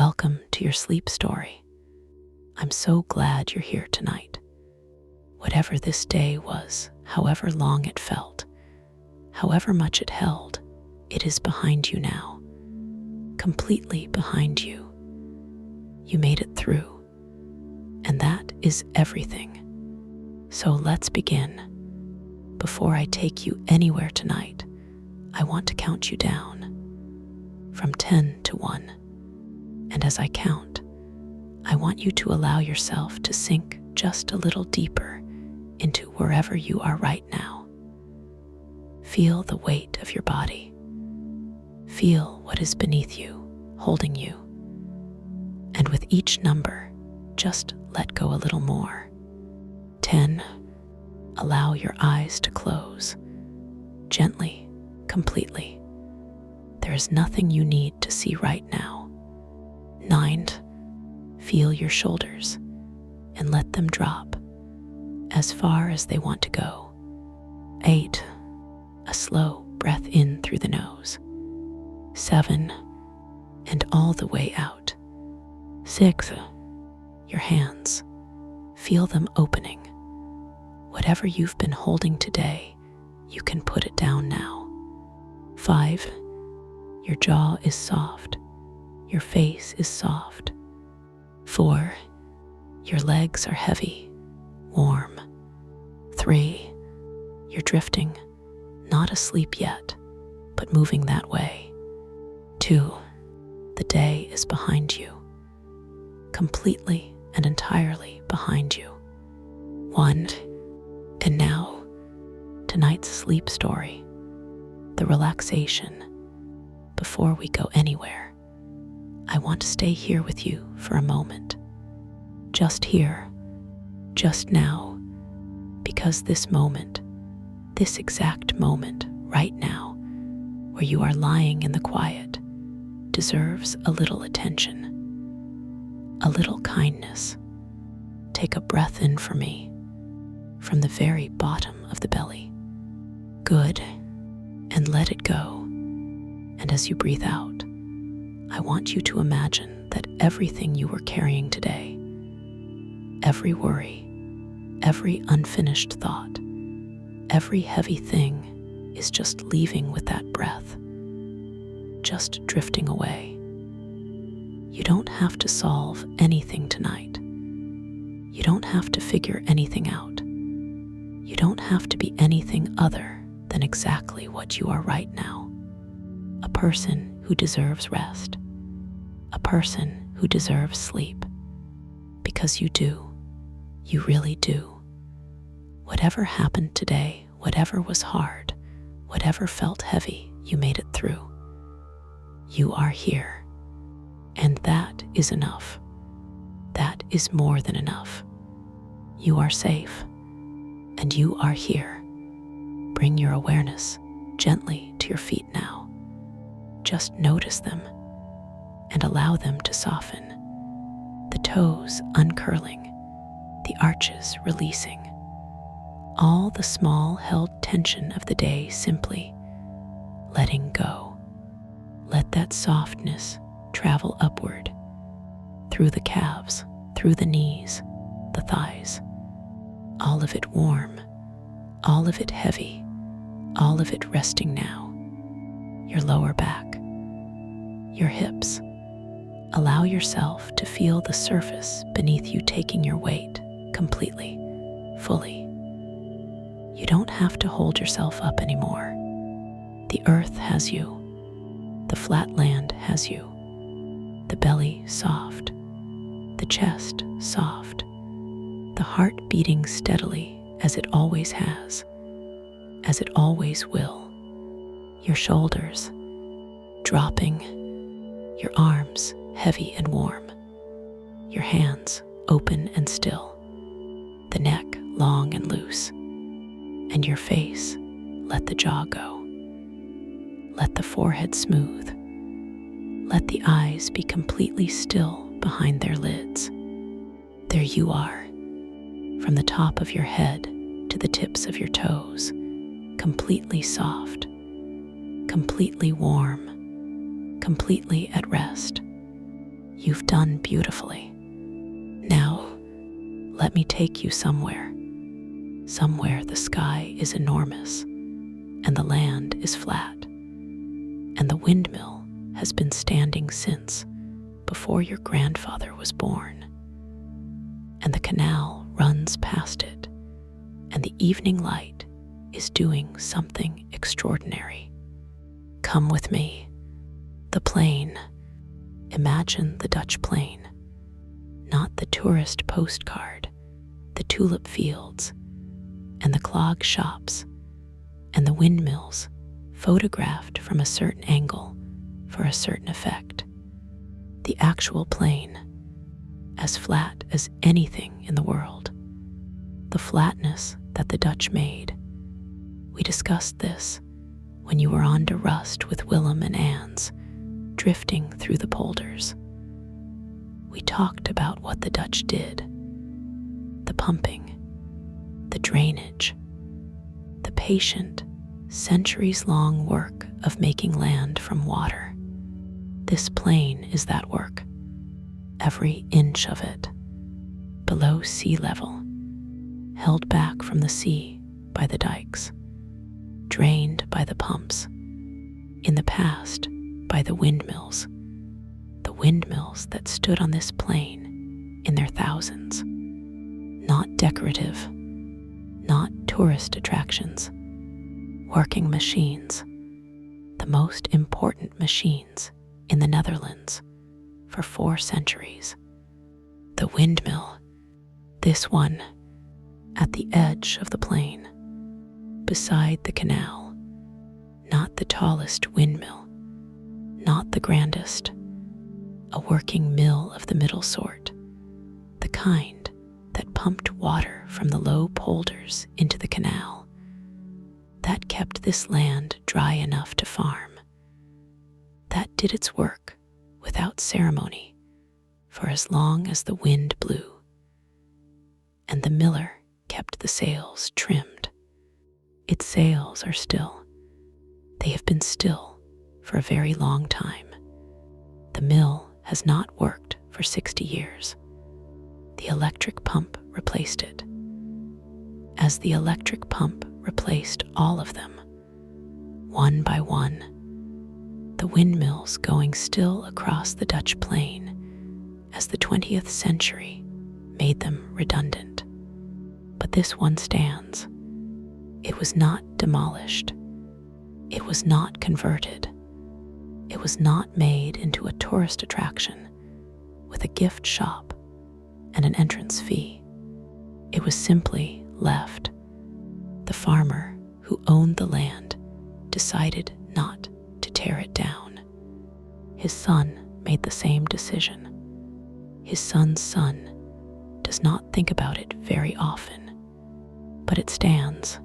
Welcome to your sleep story. I'm so glad you're here tonight. Whatever this day was, however long it felt, however much it held, it is behind you now. Completely behind you. You made it through, and that is everything. So let's begin. Before I take you anywhere tonight, I want to count you down from 10 to 1. And as I count, I want you to allow yourself to sink just a little deeper into wherever you are right now. Feel the weight of your body. Feel what is beneath you, holding you. And with each number, just let go a little more. 10. Allow your eyes to close. Gently, completely. There is nothing you need to see right now. 9. Feel your shoulders and let them drop as far as they want to go. 8. A slow breath in through the nose. 7. And all the way out. 6. Your hands. Feel them opening. Whatever you've been holding today, you can put it down now. 5. Your jaw is soft. Your face is soft. 4. Your legs are heavy, warm. 3. You're drifting, not asleep yet, but moving that way. 2. The day is behind you, completely and entirely behind you. 1. And now, tonight's sleep story, the relaxation. Before we go anywhere, I want to stay here with you for a moment. Just here, just now, because this moment, this exact moment right now, where you are lying in the quiet, deserves a little attention, a little kindness. Take a breath in for me, from the very bottom of the belly. Good, and let it go. And as you breathe out, I want you to imagine that everything you were carrying today, every worry, every unfinished thought, every heavy thing is just leaving with that breath, just drifting away. You don't have to solve anything tonight. You don't have to figure anything out. You don't have to be anything other than exactly what you are right now. A person who deserves rest. A person who deserves sleep. Because you do. You really do. Whatever happened today, whatever was hard, whatever felt heavy, you made it through. You are here. And that is enough. That is more than enough. You are safe. And you are here. Bring your awareness gently to your feet now. Just notice them and allow them to soften. The toes uncurling, the arches releasing. All the small held tension of the day simply letting go. Let that softness travel upward, through the calves, through the knees, the thighs. All of it warm, all of it heavy, all of it resting now. Your lower back, your hips. Allow yourself to feel the surface beneath you taking your weight completely, fully. You don't have to hold yourself up anymore. The earth has you. The flat land has you. The belly soft. The chest soft. The heart beating steadily as it always has, as it always will. Your shoulders dropping, your arms heavy and warm, your hands open and still, the neck long and loose, and your face, let the jaw go. Let the forehead smooth. Let the eyes be completely still behind their lids. There you are, from the top of your head to the tips of your toes, completely soft, completely warm, completely at rest. You've done beautifully. Now, let me take you somewhere. Somewhere the sky is enormous, and the land is flat, and the windmill has been standing since before your grandfather was born. And the canal runs past it, and the evening light is doing something extraordinary. Come with me. The plain. Imagine the Dutch plain, not the tourist postcard, the tulip fields, and the clog shops, and the windmills photographed from a certain angle for a certain effect. The actual plain, as flat as anything in the world. The flatness that the Dutch made. We discussed this when you were on to Rust with Willem and Ans, drifting through the polders. We talked about what the Dutch did. The pumping, the drainage, the patient, centuries-long work of making land from water. This plain is that work, every inch of it, below sea level, held back from the sea by the dikes, drained by the pumps, in the past by the windmills that stood on this plain in their thousands. Not decorative, not tourist attractions, working machines, the most important machines in the Netherlands for 4 centuries. The windmill, this one, at the edge of the plain, beside the canal, not the tallest windmill, not the grandest, a working mill of the middle sort, the kind that pumped water from the low polders into the canal, that kept this land dry enough to farm, that did its work without ceremony for as long as the wind blew, and the miller kept the sails trimmed. Its sails are still. They have been still for a very long time. The mill has not worked for 60 years. The electric pump replaced it. As the electric pump replaced all of them, one by one, the windmills going still across the Dutch plain as the 20th century made them redundant. But this one stands. It was not demolished. It was not converted. It was not made into a tourist attraction with a gift shop and an entrance fee. It was simply left. The farmer who owned the land decided not to tear it down. His son made the same decision. His son's son does not think about it very often, but it stands,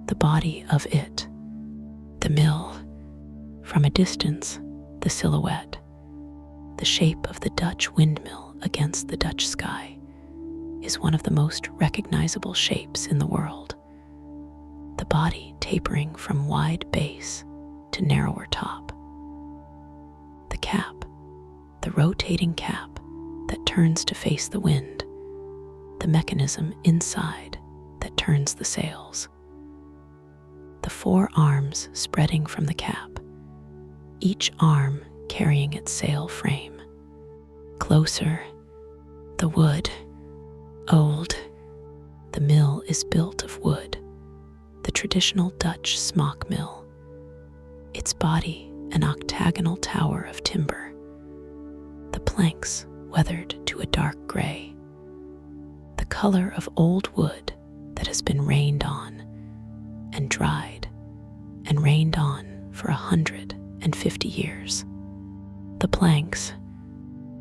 the body of it, the mill, from a distance, the silhouette, the shape of the Dutch windmill against the Dutch sky, is one of the most recognizable shapes in the world. The body tapering from wide base to narrower top. The cap, the rotating cap that turns to face the wind, the mechanism inside that turns the sails. The 4 arms spreading from the cap, each arm carrying its sail frame. Closer, the wood, old. The mill is built of wood, the traditional Dutch smock mill. Its body an octagonal tower of timber, the planks weathered to a dark gray, the color of old wood that has been rained on and dried and rained on for 150 years. The planks,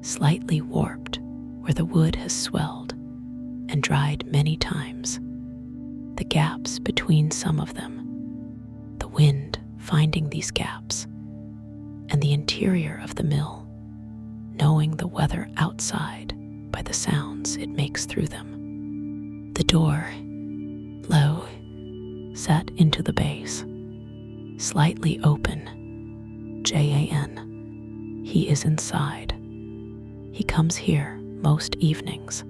slightly warped where the wood has swelled and dried many times, the gaps between some of them, the wind finding these gaps, and the interior of the mill, knowing the weather outside by the sounds it makes through them. The door, low, set into the base, slightly open, Jan. He is inside. He comes here most evenings,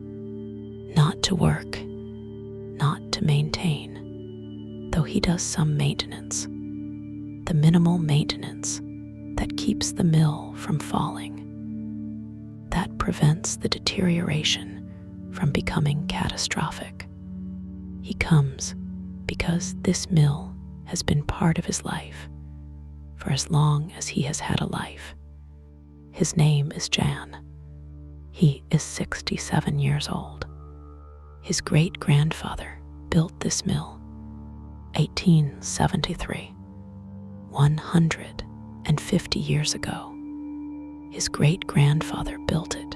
not to work, not to maintain, though he does some maintenance, the minimal maintenance that keeps the mill from falling, that prevents the deterioration from becoming catastrophic. He comes because this mill has been part of his life for as long as he has had a life. His name is Jan. He is 67 years old. His great-grandfather built this mill, 1873, 150 years ago. His great-grandfather built it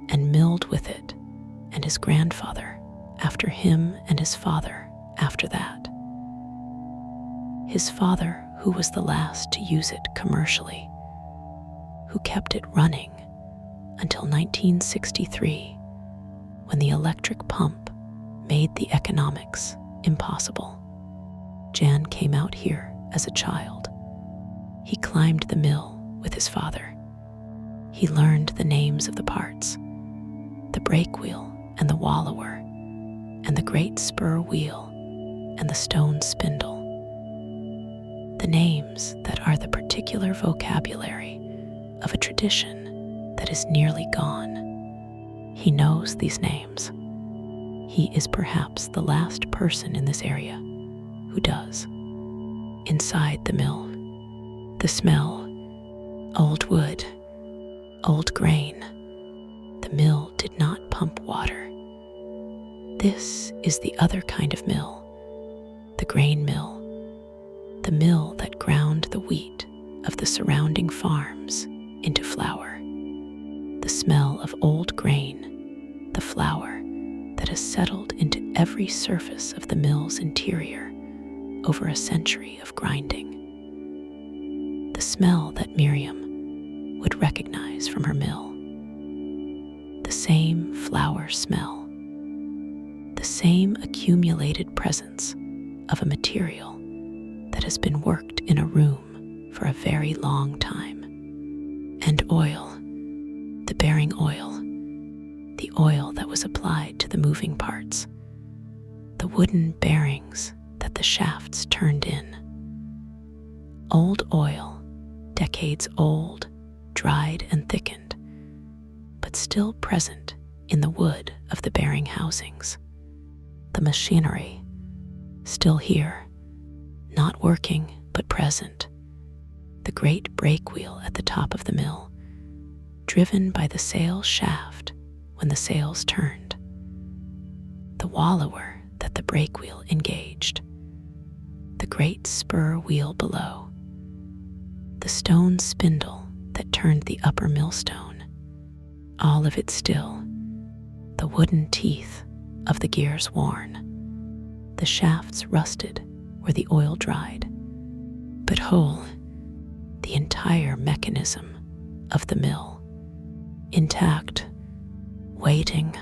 and milled with it, and his grandfather after him and his father after that. His father, who was the last to use it commercially, who kept it running until 1963, when the electric pump made the economics impossible. Jan came out here as a child. He climbed the mill with his father. He learned the names of the parts, the brake wheel and the wallower, and the great spur wheel and the stone spindle. The names that are the particular vocabulary of a tradition that is nearly gone. He knows these names. He is perhaps the last person in this area who does. Inside the mill, the smell, old wood, old grain. The mill did not pump water. This is the other kind of mill, the grain mill, the mill that ground the wheat of the surrounding farms into flour. The smell of old grain, the flour that has settled into every surface of the mill's interior over a century of grinding. The smell that Miriam would recognize from her mill. The same flour smell, the same accumulated presence of a material that has been worked in a room for a very long time. And oil, the bearing oil, the oil that was applied to the moving parts, the wooden bearings that the shafts turned in. Old oil, decades old, dried and thickened, but still present in the wood of the bearing housings. The machinery, still here, not working but present. The great brake wheel at the top of the mill, driven by the sail shaft when the sails turned. The wallower that the brake wheel engaged. The great spur wheel below. The stone spindle that turned the upper millstone. All of it still. The wooden teeth of the gears worn. The shafts rusted where the oil dried, but whole, the entire mechanism of the mill, intact, waiting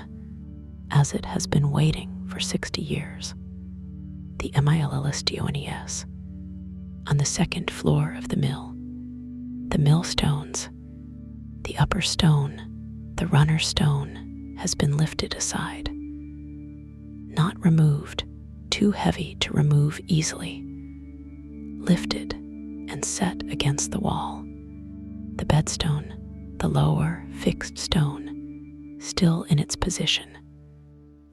as it has been waiting for 60 years. The MILLSTONES, on the second floor of the millstones, the upper stone, the runner stone, has been lifted aside. Not removed, too heavy to remove easily. Lifted and set against the wall. The bedstone, the lower fixed stone, still in its position.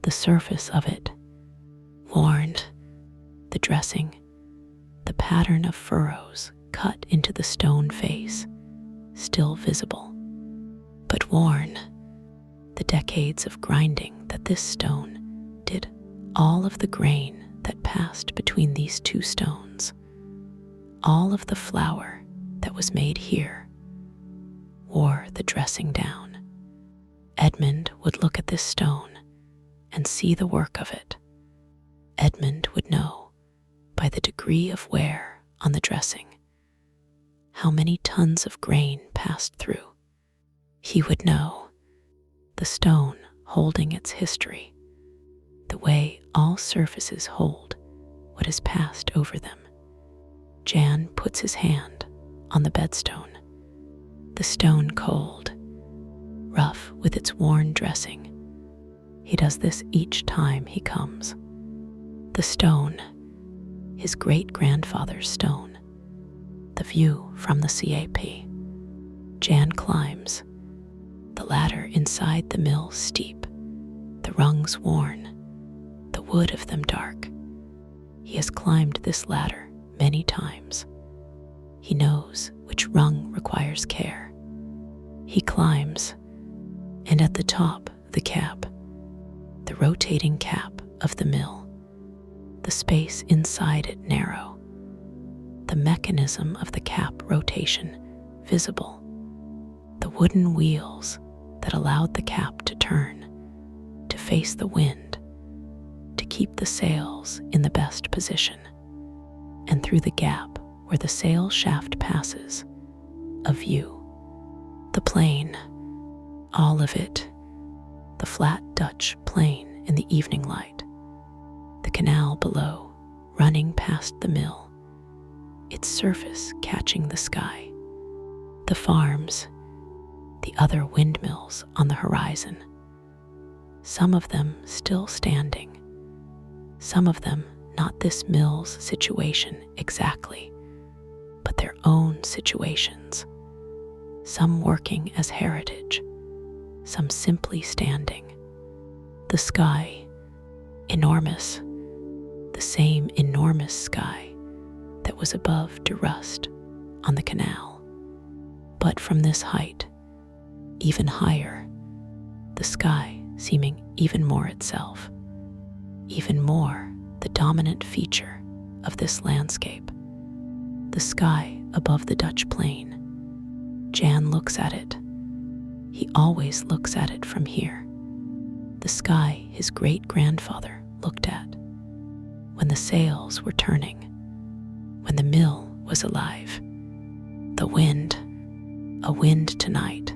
The surface of it, worn, the dressing, the pattern of furrows cut into the stone face, still visible, but worn. The decades of grinding that this stone did all of the grain that passed between these two stones, all of the flour that was made here, wore the dressing down. Edmund would look at this stone and see the work of it. Edmund would know, by the degree of wear on the dressing, how many tons of grain passed through. He would know, the stone holding its history, the way all surfaces hold what has passed over them. Jan puts his hand on the bedstone, the stone cold, rough roof with its worn dressing. He does this each time he comes. The stone, his great-grandfather's stone. The view from the CAP. Jan climbs. The ladder inside the mill steep, the rungs worn, the wood of them dark. He has climbed this ladder many times. He knows which rung requires care. He climbs, and at the top of the cap, the rotating cap of the mill, the space inside it narrow, the mechanism of the cap rotation visible, the wooden wheels that allowed the cap to turn, to face the wind, to keep the sails in the best position, and through the gap where the sail shaft passes, a view. The plain, all of it, the flat Dutch plain in the evening light, the canal below running past the mill, its surface catching the sky, the farms, the other windmills on the horizon, some of them still standing, some of them not this mill's situation exactly, but their own situations, some working as heritage, some simply standing. The sky, enormous, the same enormous sky that was above to rust on the canal. But from this height, even higher, the sky seeming even more itself, even more the dominant feature of this landscape. The sky above the Dutch plain. Jan looks at it. He always looks at it from here. The sky his great-grandfather looked at when the sails were turning, when the mill was alive. The wind, a wind tonight,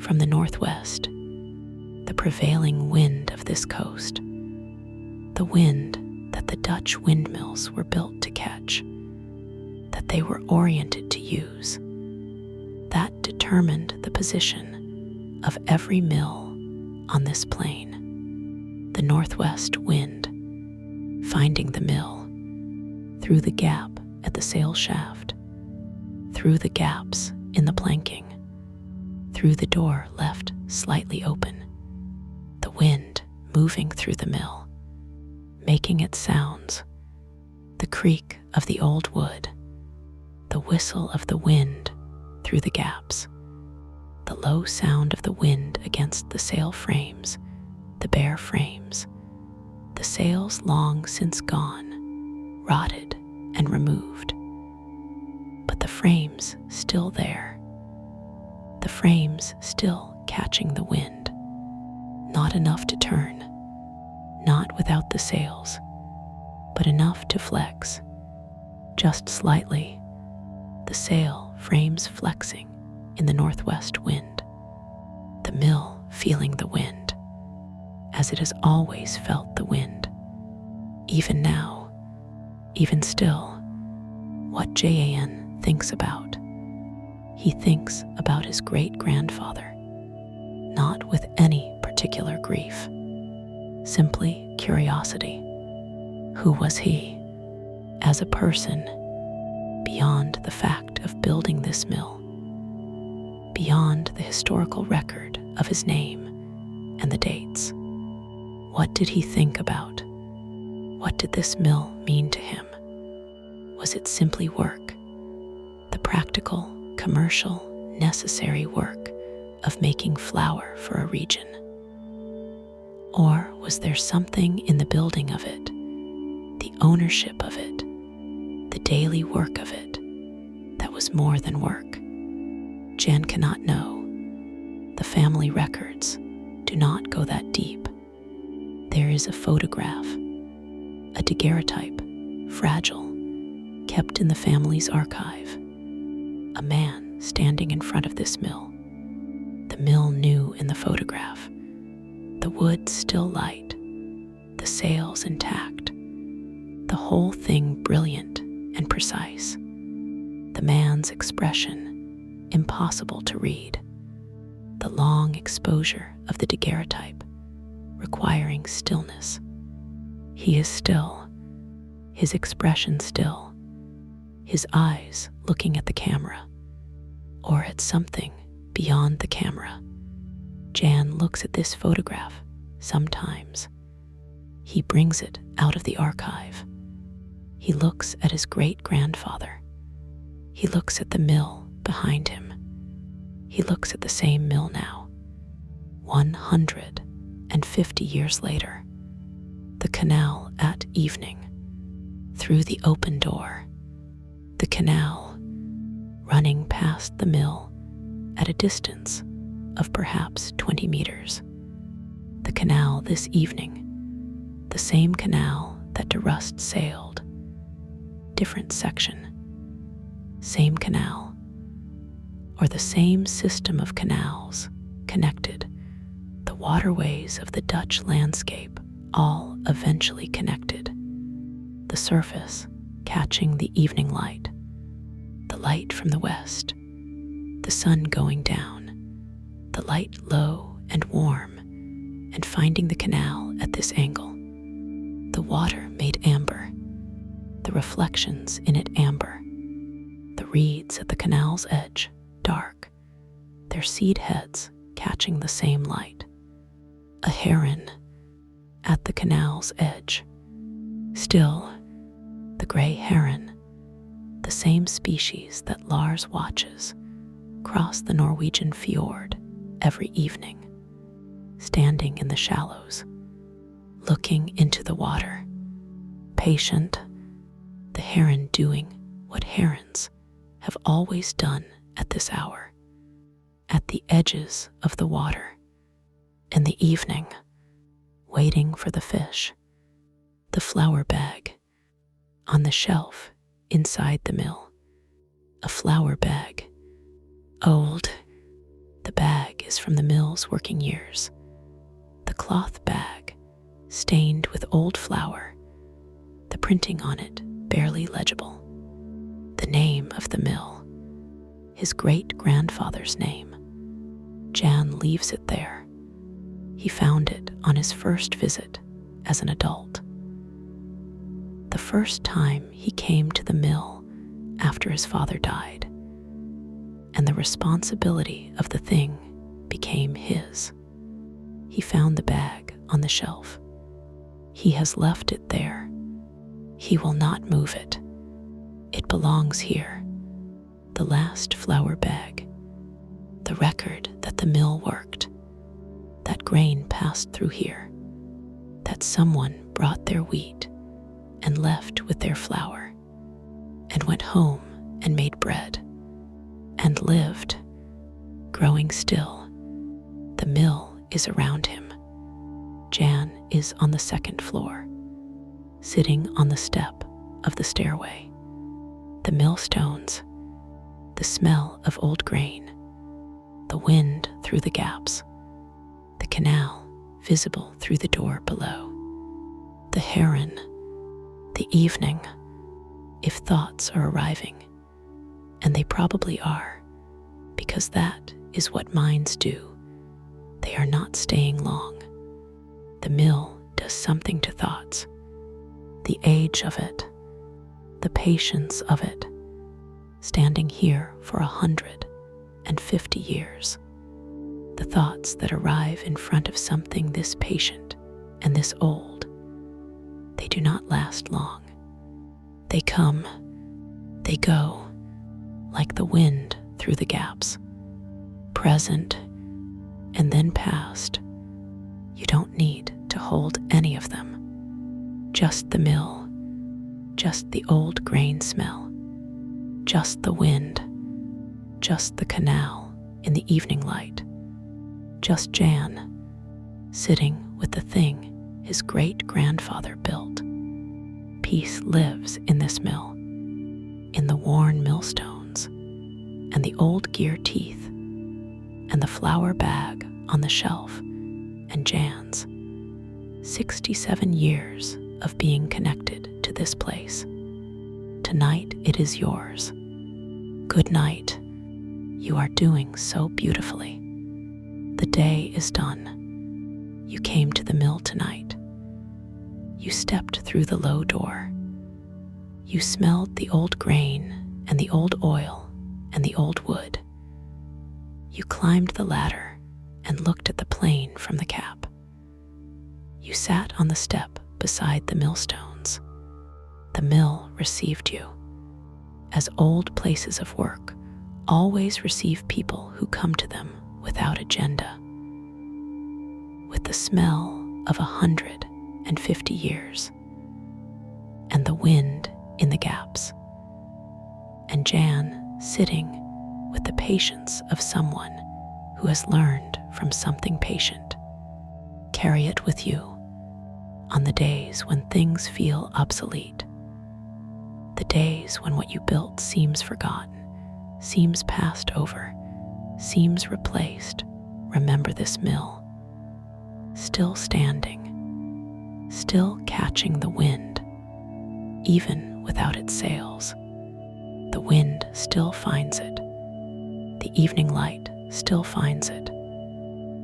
from the northwest, the prevailing wind of this coast, the wind that the Dutch windmills were built to catch, that they were oriented to use, that determined the position of every mill on this plain. The northwest wind, finding the mill, through the gap at the sail shaft, through the gaps in the planking, through the door left slightly open, the wind moving through the mill, making its sounds, the creak of the old wood, the whistle of the wind through the gaps, the low sound of the wind against the sail frames, the bare frames, the sails long since gone, rotted and removed, but the frames still there, the frames still catching the wind, not enough to turn, not without the sails, but enough to flex, just slightly, the sail frames flexing in the northwest wind, the mill feeling the wind, as it has always felt the wind. Even now, even still, what Jan thinks about. He thinks about his great-grandfather, not with any particular grief, simply curiosity. Who was he, as a person, beyond the fact of building this mill, beyond the historical record of his name and the dates? What did he think about? What did this mill mean to him? Was it simply work, the practical, commercial, necessary work of making flour for a region? Or was there something in the building of it, the ownership of it, the daily work of it, that was more than work? Jan cannot know. The family records do not go that deep. There is a photograph, a daguerreotype, fragile, kept in the family's archive. A man standing in front of this mill. The mill new in the photograph. The wood still light. The sails intact. The whole thing brilliant and precise. The man's expression impossible to read. the long exposure of the daguerreotype, requiring stillness. He is still, his expression still, his eyes looking at the camera, or at something beyond the camera. Jan looks at this photograph sometimes. He brings it out of the archive. He looks at his great-grandfather. He looks at the mill behind him. He looks at the same mill now, 150 years later. The canal at evening, through the open door. The canal running past the mill at a distance of perhaps 20 meters. The canal this evening, the same canal that de Rust sailed. Different section, same canal, or the same system of canals connected, the waterways of the Dutch landscape all eventually connected. The surface catching the evening light, the light from the west, the sun going down, the light low and warm, and finding the canal at this angle. The water made amber, the reflections in it amber, the reeds at the canal's edge dark, their seed heads catching the same light. A heron at the canal's edge. Still, the gray heron, the same species that Lars watches cross the Norwegian fjord every evening, standing in the shallows, looking into the water, patient, the heron doing what herons have always done at this hour, at the edges of the water, in the evening, waiting for the fish. The flour bag on the shelf inside the mill. A flour bag. Old. The bag is from the mill's working years. The cloth bag, stained with old flour. The printing on it barely legible. The name of the mill. His great-grandfather's name. Jan leaves it there. He found it on his first visit as an adult. The first time he came to the mill after his father died, and the responsibility of the thing became his. He found the bag on the shelf. He has left it there. He will not move it. It belongs here. The last flour bag. The record that the mill worked. That grain passed through here, that someone brought their wheat and left with their flour, and went home and made bread, and lived, growing still. The mill is around him. Jan is on the second floor, sitting on the step of the stairway. The millstones, the smell of old grain, the wind through the gaps, the canal visible through the door below, the heron, the evening, if thoughts are arriving, and they probably are, because that is what minds do. They are not staying long. The mill does something to thoughts. The age of it, the patience of it, standing here for 150 years. The thoughts that arrive in front of something this patient and this old, they do not last long. They come, they go, like the wind through the gaps, present and then past. You don't need to hold any of them. Just the mill, just the old grain smell, just the wind, just the canal in the evening light. Just Jan, sitting with the thing his great-grandfather built. Peace lives in this mill, in the worn millstones, and the old gear teeth, and the flour bag on the shelf, and Jan's 67 years of being connected to this place. Tonight it is yours. Good night. You are doing so beautifully. The day is done. You came to the mill tonight. You stepped through the low door. You smelled the old grain and the old oil and the old wood. You climbed the ladder and looked at the plane from the cap. You sat on the step beside the millstones. The mill received you, as old places of work always receive people who come to them without agenda, with the smell of 150 years, and the wind in the gaps, and Jan sitting with the patience of someone who has learned from something patient. Carry it with you on the days when things feel obsolete, the days when what you built seems forgotten, seems passed over, seems replaced. Remember this mill, still standing, still catching the wind, even without its sails. The wind still finds it. The evening light still finds it.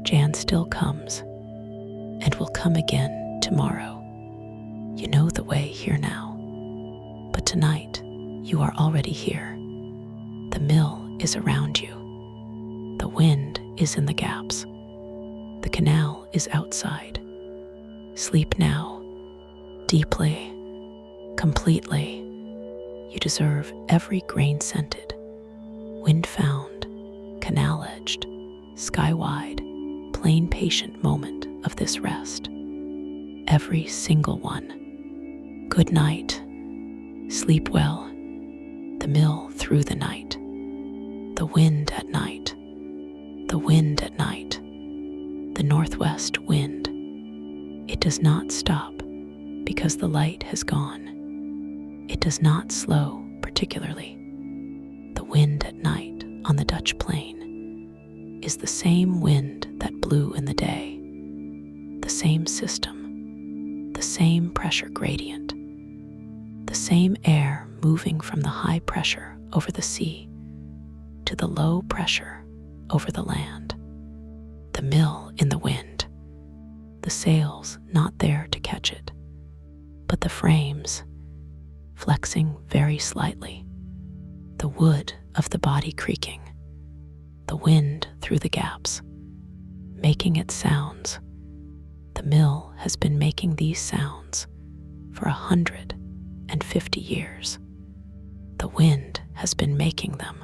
Jan still comes, and will come again tomorrow. You know the way here now, but tonight you are already here. The mill is around you. The wind is in the gaps. The canal is outside. Sleep now, deeply, completely. You deserve every grain-scented, wind-found, canal-edged, sky-wide, plain-patient moment of this rest. Every single one. Good night. Sleep well. The mill through the night. The wind at night. The wind at night. The northwest wind. It does not stop because the light has gone. It does not slow particularly. The wind at night on the Dutch plain is the same wind that blew in the day, the same system, the same pressure gradient, the same air moving from the high pressure over the sea to the low pressure over the land. The mill in the wind, the sails not there to catch it, but the frames flexing very slightly, the wood of the body creaking, the wind through the gaps, making its sounds. The mill has been making these sounds for 150 years. The wind has been making them.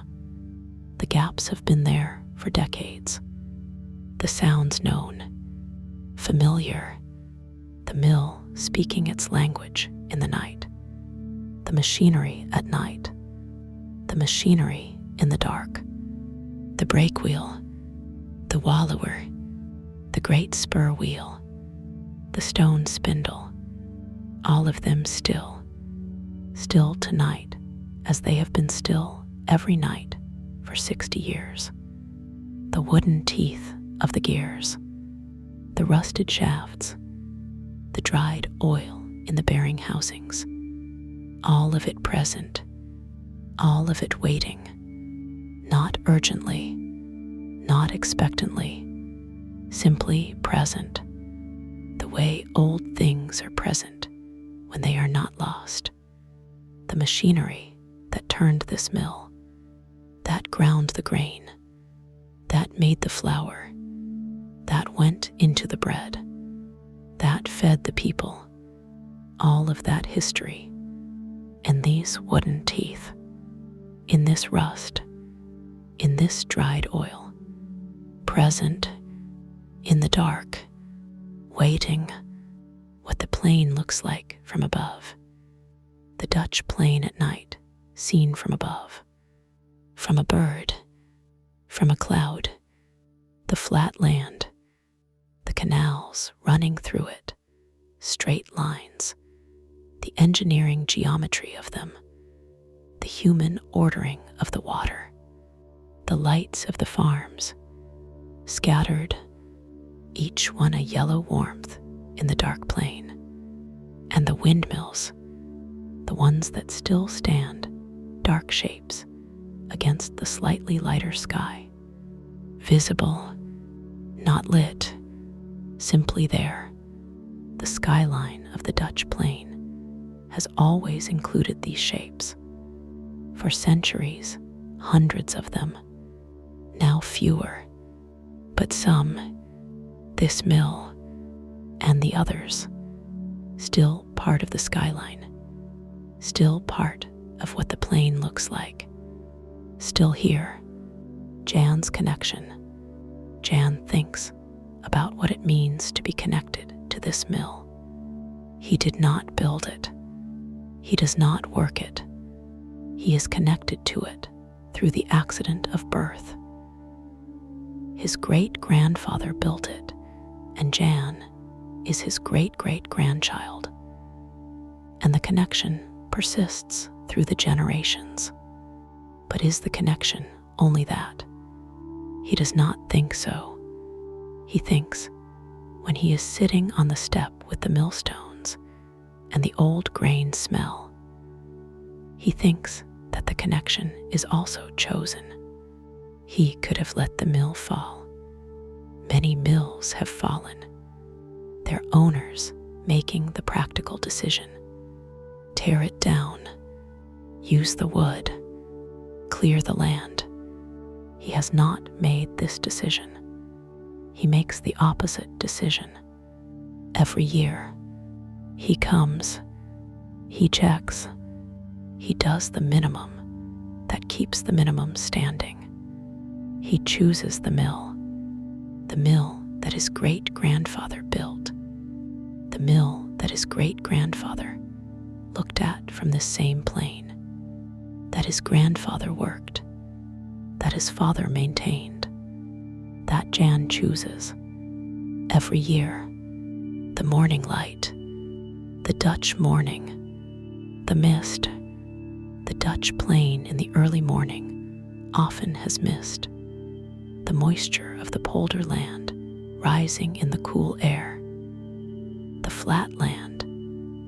The gaps have been there for decades. The sounds known, familiar, the mill speaking its language in the night, the machinery at night, the machinery in the dark, the brake wheel, the wallower, the great spur wheel, the stone spindle, all of them still tonight as they have been still every night for 60 years. The wooden teeth of the gears, the rusted shafts, the dried oil in the bearing housings, all of it present, all of it waiting, not urgently, not expectantly, simply present, the way old things are present when they are not lost. The machinery that turned this mill, that ground the grain, that made the flour, that went into the bread, that fed the people, all of that history, and these wooden teeth, in this rust, in this dried oil, present, in the dark, waiting, what the plain looks like from above, the Dutch plain at night, seen from above, from a bird, from a cloud, the flat land, the canals running through it, straight lines, the engineering geometry of them, the human ordering of the water, the lights of the farms, scattered, each one a yellow warmth in the dark plain, and the windmills, the ones that still stand, dark shapes, against the slightly lighter sky, visible, not lit, simply there. The skyline of the Dutch plain has always included these shapes. For centuries, hundreds of them, now fewer, but some, this mill and the others, still part of the skyline, still part of what the plain looks like, still here. Jan's connection. Jan thinks about what it means to be connected to this mill. He did not build it. He does not work it. He is connected to it through the accident of birth. His great-grandfather built it, and Jan is his great-great-grandchild. And the connection persists through the generations. But is the connection only that? He does not think so. He thinks when he is sitting on the step with the millstones and the old grain smell, he thinks that the connection is also chosen. He could have let the mill fall. Many mills have fallen, their owners making the practical decision. Tear it down, use the wood, clear the land. He has not made this decision. He makes the opposite decision. Every year, he comes, he checks, he does the minimum that keeps the minimum standing. He chooses the mill that his great-grandfather built, the mill that his great-grandfather looked at from this same plain, that his grandfather worked, that his father maintained, that Jan chooses. Every year, the morning light, the Dutch morning, the mist, the Dutch plain in the early morning often has mist, the moisture of the polder land rising in the cool air, the flat land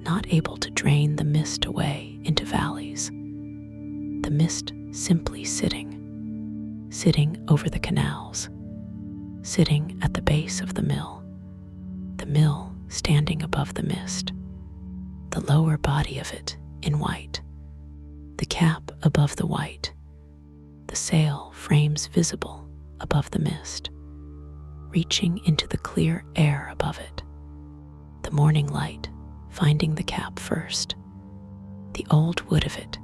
not able to drain the mist away into valleys, the mist simply sitting over the canals, sitting at the base of the mill standing above the mist, the lower body of it in white, the cap above the white, the sail frames visible above the mist, reaching into the clear air above it, the morning light finding the cap first, the old wood of it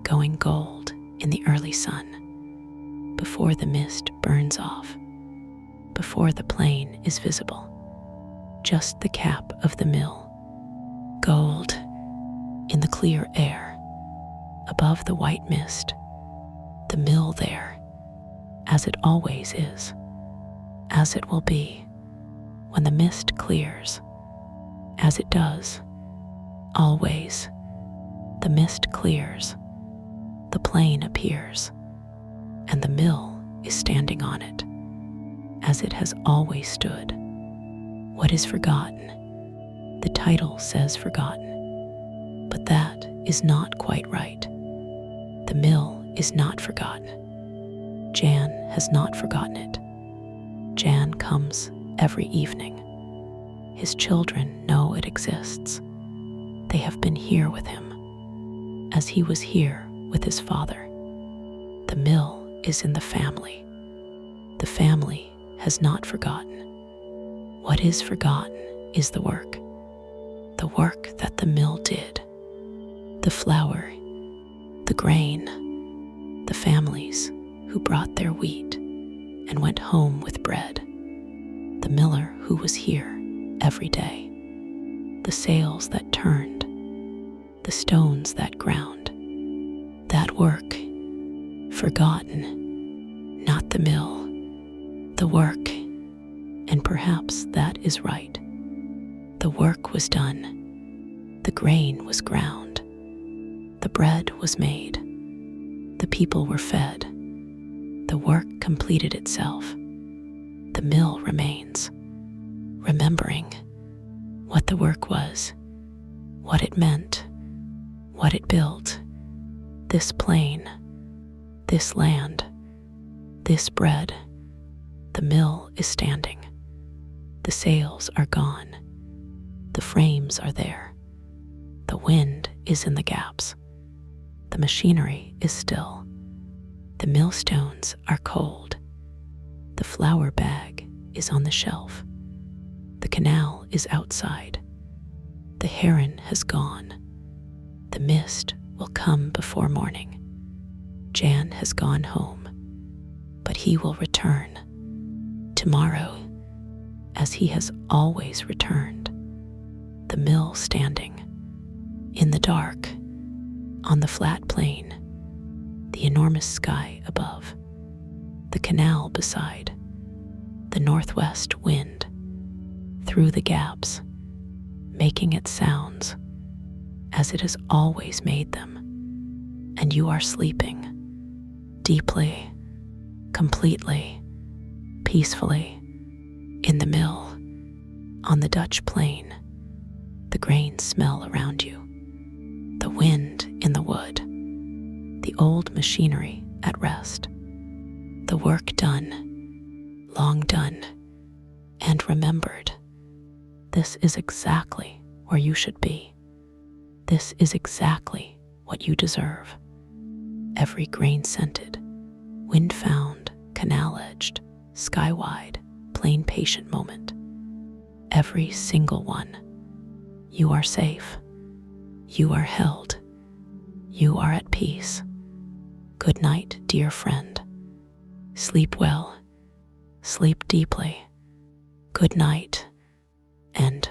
going gold in the early sun, before the mist burns off, before the plain is visible, just the cap of the mill, gold in the clear air, above the white mist, the mill there, as it always is, as it will be, when the mist clears, as it does, always, the mist clears, the plain appears, and the mill is standing on it, as it has always stood. What is forgotten? The title says forgotten, but that is not quite right. The mill is not forgotten. Jan has not forgotten it. Jan comes every evening. His children know it exists. They have been here with him, as he was here with his father. The mill is in the family. The family has not forgotten. What is forgotten is the work that the mill did, the flour, the grain, the families who brought their wheat and went home with bread, the miller who was here every day, the sails that turned, the stones that ground, that work, forgotten, not the mill, the work, and perhaps that is right. The work was done, the grain was ground, the bread was made, the people were fed, the work completed itself, the mill remains, remembering what the work was, what it meant, what it built, this plain, this land, this bread, the mill is standing. The sails are gone. The frames are there. The wind is in the gaps. The machinery is still. The millstones are cold. The flour bag is on the shelf. The canal is outside. The heron has gone. The mist will come before morning. Jan has gone home, but he will return tomorrow, as he has always returned. The mill standing in the dark on the flat plain, the enormous sky above, the canal beside, the northwest wind through the gaps, making its sounds as it has always made them. And you are sleeping deeply, completely, peacefully, in the mill, on the Dutch plain, the grain smell around you, the wind in the wood, the old machinery at rest, the work done, long done, and remembered. This is exactly where you should be. This is exactly what you deserve. Every grain-scented, wind-found, canal-edged, sky-wide, plain-patient moment. Every single one. You are safe. You are held. You are at peace. Good night, dear friend. Sleep well. Sleep deeply. Good night, and